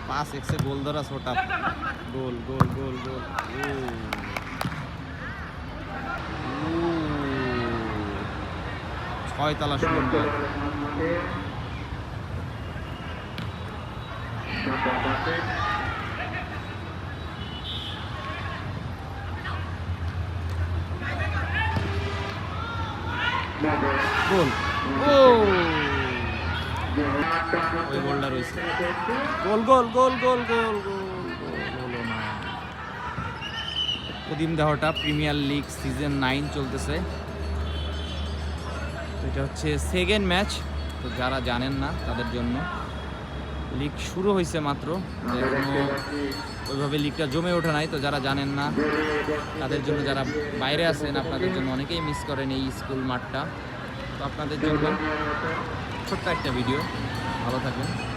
पास एक से गोल धरा छोटा गोल गोल गोल गोल ছয় তালা সুন্দর গোল ও ওই গোলটা রয়েছে গোল গোল গোল গোল গোল গোল হলো না। কদিম দেহটা প্রিমিয়ার লিগ সিজন 9 চলতেছে, তো এটা হচ্ছে সেকেন্ড ম্যাচ। তো যারা জানেন না তাদের জন্য লিগ শুরু হয়েছে মাত্র, এখনো ওইভাবে লিগটা জমে ওঠে নাই। তো যারা জানেন না তাদের জন্য, যারা বাইরে আছেন আপনাদের জন্য, অনেকেই মিস করেন এই স্কুল মাঠটা। তো আপনাদের জন্য ছোট্ট একটা ভিডিও, ভালো থাকবেন।